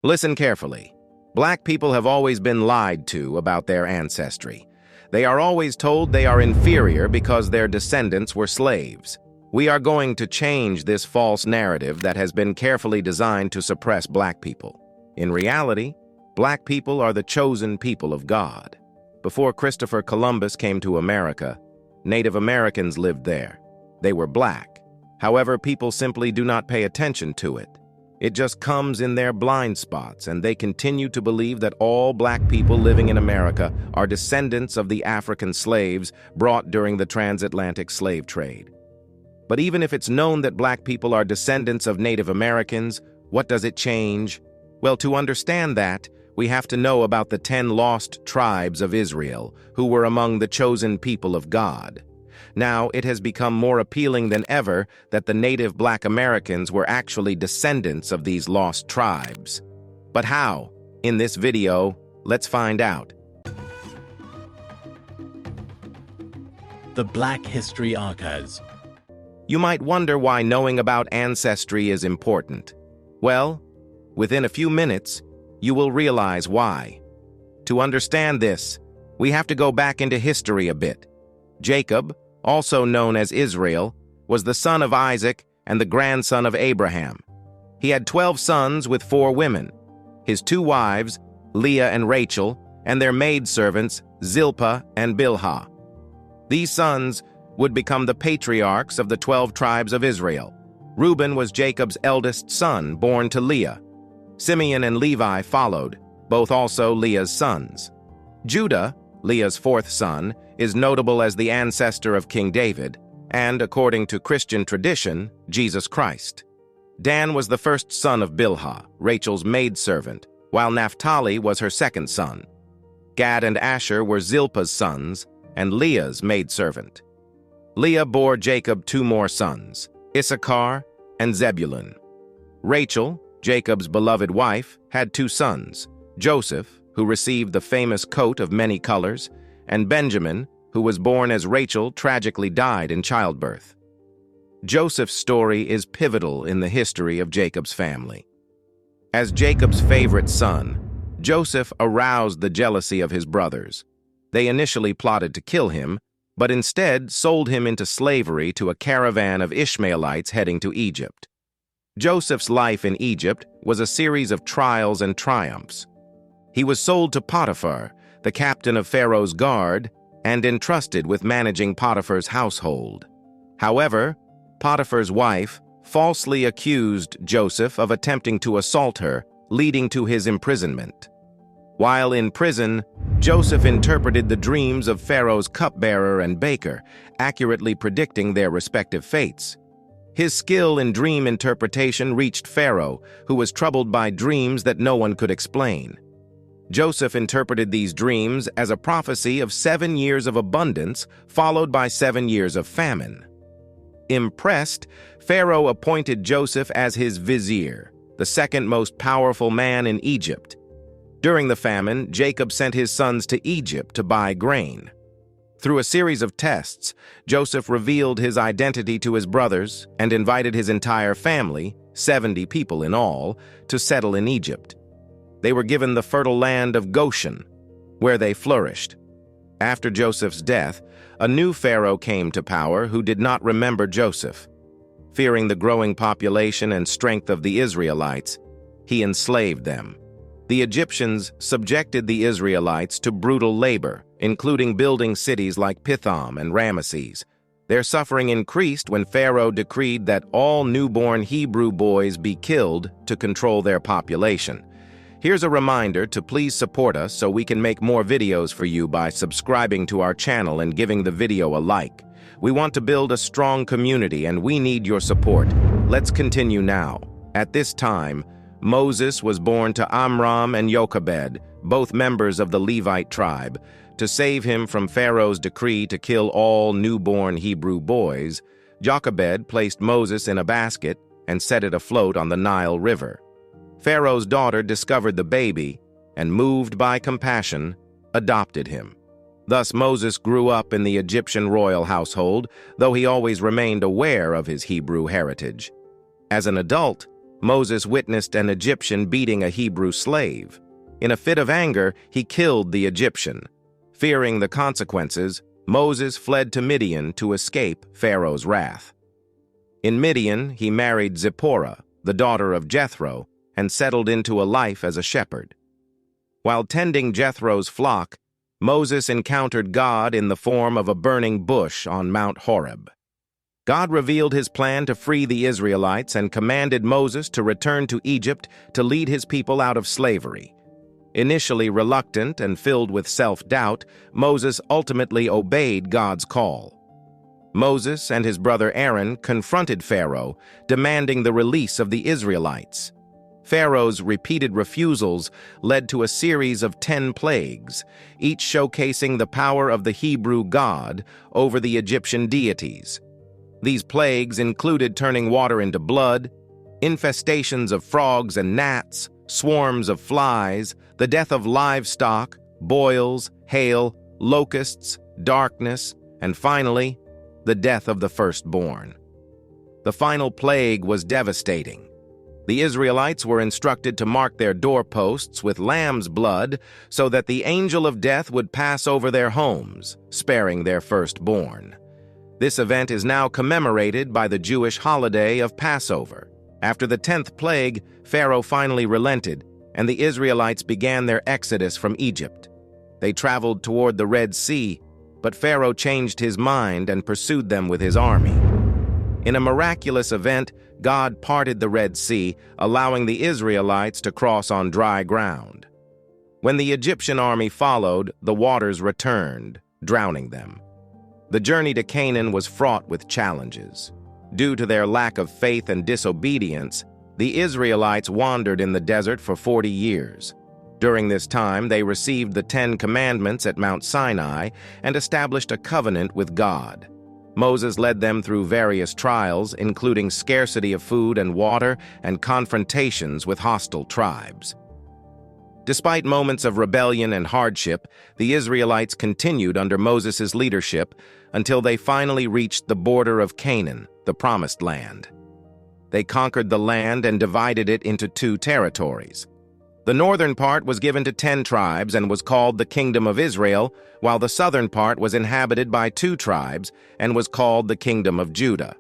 Listen carefully. Black people have always been lied to about their ancestry. They are always told they are inferior because their descendants were slaves. We are going to change this false narrative that has been carefully designed to suppress black people. In reality, black people are the chosen people of God. Before Christopher Columbus came to America, Native Americans lived there. They were black. However, people simply do not pay attention to it. It just comes in their blind spots, and they continue to believe that all black people living in America are descendants of the African slaves brought during the Transatlantic slave trade. But even if it's known that black people are descendants of Native Americans, what does it change? Well, to understand that, we have to know about the 10 lost tribes of Israel, who were among the chosen people of God. Now, it has become more appealing than ever that the native black Americans were actually descendants of these lost tribes. But how? In this video, let's find out. The Black History Archives. You might wonder why knowing about ancestry is important. Well, within a few minutes, you will realize why. To understand this, we have to go back into history a bit. Jacob, also known as Israel, was the son of Isaac and the grandson of Abraham. He had 12 sons with 4 women, his 2 wives, Leah and Rachel, and their maidservants, Zilpah and Bilhah. These sons would become the patriarchs of the 12 tribes of Israel. Reuben was Jacob's eldest son, born to Leah. Simeon and Levi followed, both also Leah's sons. Judah, Leah's 4th son, is notable as the ancestor of King David, and, according to Christian tradition, Jesus Christ. Dan was the first son of Bilhah, Rachel's maidservant, while Naphtali was her 2nd son. Gad and Asher were Zilpah's sons, and Leah's maidservant. Leah bore Jacob 2 more sons, Issachar and Zebulun. Rachel, Jacob's beloved wife, had 2 sons, Joseph, who received the famous coat of many colors, and Benjamin, who was born as Rachel tragically died in childbirth. Joseph's story is pivotal in the history of Jacob's family. As Jacob's favorite son, Joseph aroused the jealousy of his brothers. They initially plotted to kill him, but instead sold him into slavery to a caravan of Ishmaelites heading to Egypt. Joseph's life in Egypt was a series of trials and triumphs. He was sold to Potiphar, the captain of Pharaoh's guard, and entrusted with managing Potiphar's household. However, Potiphar's wife falsely accused Joseph of attempting to assault her, leading to his imprisonment. While in prison, Joseph interpreted the dreams of Pharaoh's cupbearer and baker, accurately predicting their respective fates. His skill in dream interpretation reached Pharaoh, who was troubled by dreams that no one could explain. Joseph interpreted these dreams as a prophecy of 7 years of abundance, followed by 7 years of famine. Impressed, Pharaoh appointed Joseph as his vizier, the 2nd most powerful man in Egypt. During the famine, Jacob sent his sons to Egypt to buy grain. Through a series of tests, Joseph revealed his identity to his brothers and invited his entire family, 70 people in all, to settle in Egypt. They were given the fertile land of Goshen, where they flourished. After Joseph's death, a new pharaoh came to power who did not remember Joseph. Fearing the growing population and strength of the Israelites, he enslaved them. The Egyptians subjected the Israelites to brutal labor, including building cities like Pithom and Ramesses. Their suffering increased when Pharaoh decreed that all newborn Hebrew boys be killed to control their population. Here's a reminder to please support us so we can make more videos for you by subscribing to our channel and giving the video a like. We want to build a strong community and we need your support. Let's continue now. At this time, Moses was born to Amram and Jochebed, both members of the Levite tribe. To save him from Pharaoh's decree to kill all newborn Hebrew boys, Jochebed placed Moses in a basket and set it afloat on the Nile River. Pharaoh's daughter discovered the baby and, moved by compassion, adopted him. Thus Moses grew up in the Egyptian royal household, though he always remained aware of his Hebrew heritage. As an adult, Moses witnessed an Egyptian beating a Hebrew slave. In a fit of anger, he killed the Egyptian. Fearing the consequences, Moses fled to Midian to escape Pharaoh's wrath. In Midian, he married Zipporah, the daughter of Jethro, and settled into a life as a shepherd. While tending Jethro's flock, Moses encountered God in the form of a burning bush on Mount Horeb. God revealed his plan to free the Israelites and commanded Moses to return to Egypt to lead his people out of slavery. Initially reluctant and filled with self-doubt, Moses ultimately obeyed God's call. Moses and his brother Aaron confronted Pharaoh, demanding the release of the Israelites. Pharaoh's repeated refusals led to a series of 10 plagues, each showcasing the power of the Hebrew God over the Egyptian deities. These plagues included turning water into blood, infestations of frogs and gnats, swarms of flies, the death of livestock, boils, hail, locusts, darkness, and finally, the death of the firstborn. The final plague was devastating. The Israelites were instructed to mark their doorposts with lamb's blood so that the angel of death would pass over their homes, sparing their firstborn. This event is now commemorated by the Jewish holiday of Passover. After the 10th plague, Pharaoh finally relented, and the Israelites began their exodus from Egypt. They traveled toward the Red Sea, but Pharaoh changed his mind and pursued them with his army. In a miraculous event, God parted the Red Sea, allowing the Israelites to cross on dry ground. When the Egyptian army followed, the waters returned, drowning them. The journey to Canaan was fraught with challenges. Due to their lack of faith and disobedience, the Israelites wandered in the desert for 40 years. During this time, they received the 10 Commandments at Mount Sinai and established a covenant with God. Moses led them through various trials, including scarcity of food and water and confrontations with hostile tribes. Despite moments of rebellion and hardship, the Israelites continued under Moses' leadership until they finally reached the border of Canaan, the Promised Land. They conquered the land and divided it into 2 territories. The northern part was given to 10 tribes and was called the Kingdom of Israel, while the southern part was inhabited by 2 tribes and was called the Kingdom of Judah.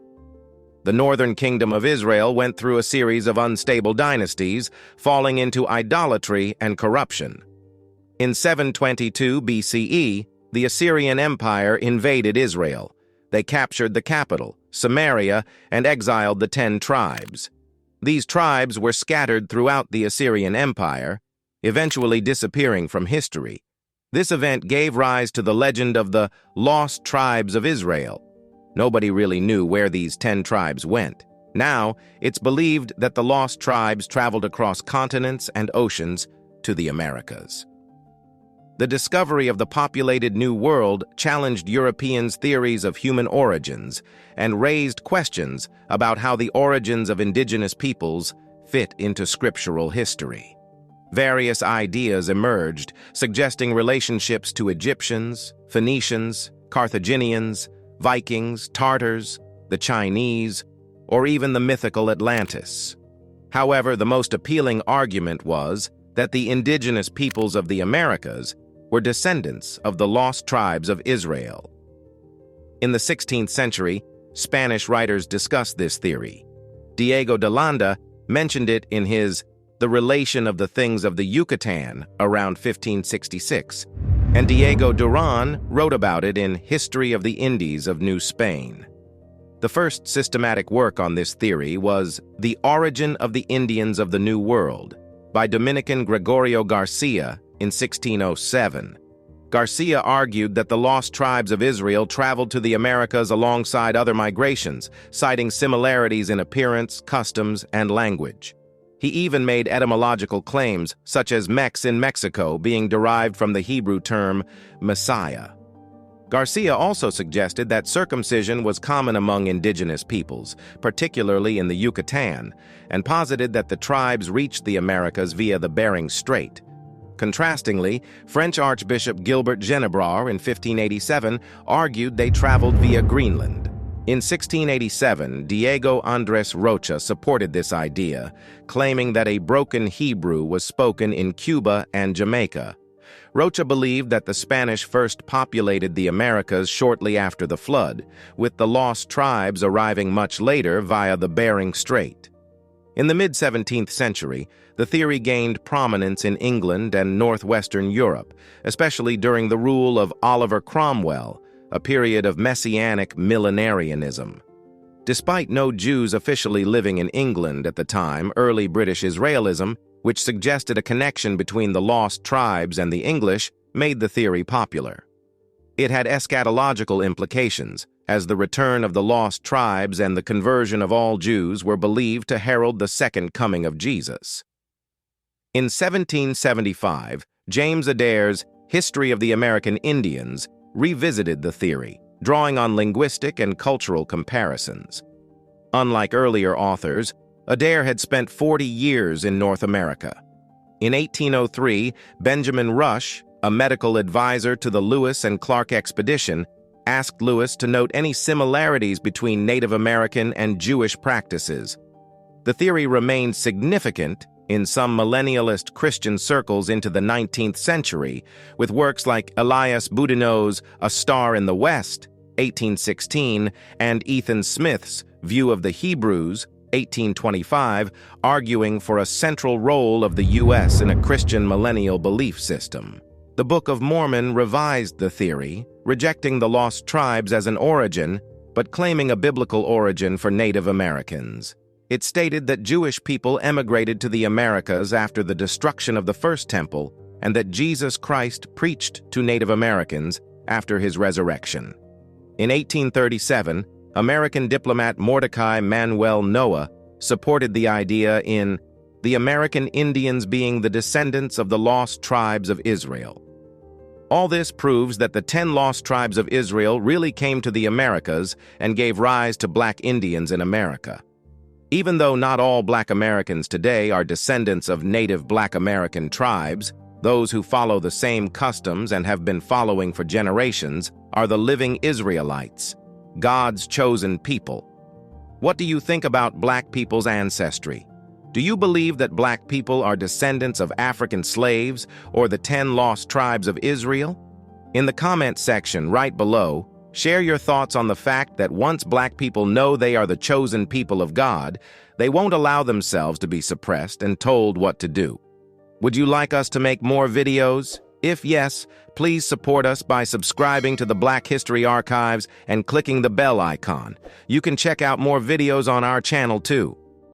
The northern kingdom of Israel went through a series of unstable dynasties, falling into idolatry and corruption. In 722 BCE, the Assyrian Empire invaded Israel. They captured the capital, Samaria, and exiled the 10 tribes. These tribes were scattered throughout the Assyrian Empire, eventually disappearing from history. This event gave rise to the legend of the Lost Tribes of Israel. Nobody really knew where these 10 tribes went. Now, it's believed that the lost tribes traveled across continents and oceans to the Americas. The discovery of the populated New World challenged Europeans' theories of human origins and raised questions about how the origins of indigenous peoples fit into scriptural history. Various ideas emerged, suggesting relationships to Egyptians, Phoenicians, Carthaginians, Vikings, Tartars, the Chinese, or even the mythical Atlantis. However, the most appealing argument was that the indigenous peoples of the Americas were descendants of the lost tribes of Israel. In the 16th century, Spanish writers discussed this theory. Diego de Landa mentioned it in his The Relation of the Things of the Yucatan around 1566, and Diego Duran wrote about it in History of the Indies of New Spain. The first systematic work on this theory was The Origin of the Indians of the New World by Dominican Gregorio Garcia in 1607. Garcia argued that the lost tribes of Israel traveled to the Americas alongside other migrations, citing similarities in appearance, customs, and language. He even made etymological claims, such as Mex in Mexico being derived from the Hebrew term Messiah. Garcia also suggested that circumcision was common among indigenous peoples, particularly in the Yucatan, and posited that the tribes reached the Americas via the Bering Strait. Contrastingly, French Archbishop Gilbert Génébrard in 1587 argued they traveled via Greenland. In 1687, Diego Andrés Rocha supported this idea, claiming that a broken Hebrew was spoken in Cuba and Jamaica. Rocha believed that the Spanish first populated the Americas shortly after the flood, with the lost tribes arriving much later via the Bering Strait. In the mid-17th century, the theory gained prominence in England and northwestern Europe, especially during the rule of Oliver Cromwell, a period of messianic millenarianism. Despite no Jews officially living in England at the time, early British Israelism, which suggested a connection between the lost tribes and the English, made the theory popular. It had eschatological implications, as the return of the lost tribes and the conversion of all Jews were believed to herald the second coming of Jesus. In 1775, James Adair's History of the American Indians revisited the theory, drawing on linguistic and cultural comparisons. Unlike earlier authors, Adair had spent 40 years in North America. In 1803, Benjamin Rush, a medical advisor to the Lewis and Clark expedition, asked Lewis to note any similarities between Native American and Jewish practices. The theory remained significant in some millennialist Christian circles into the 19th century, with works like Elias Boudinot's A Star in the West, 1816, and Ethan Smith's View of the Hebrews, 1825, arguing for a central role of the U.S. in a Christian millennial belief system. The Book of Mormon revised the theory, rejecting the lost tribes as an origin, but claiming a biblical origin for Native Americans. It stated that Jewish people emigrated to the Americas after the destruction of the First Temple, and that Jesus Christ preached to Native Americans after his resurrection. In 1837, American diplomat Mordecai Manuel Noah supported the idea in The American Indians Being the Descendants of the Lost Tribes of Israel. All this proves that the 10 lost tribes of Israel really came to the Americas and gave rise to black Indians in America. Even though not all black Americans today are descendants of native black American tribes, those who follow the same customs and have been following for generations are the living Israelites, God's chosen people. What do you think about black people's ancestry? Do you believe that black people are descendants of African slaves or the 10 lost tribes of Israel? In the comment section right below, share your thoughts on the fact that once black people know they are the chosen people of God, they won't allow themselves to be suppressed and told what to do. Would you like us to make more videos? If yes, please support us by subscribing to the Black History Archives and clicking the bell icon. You can check out more videos on our channel too.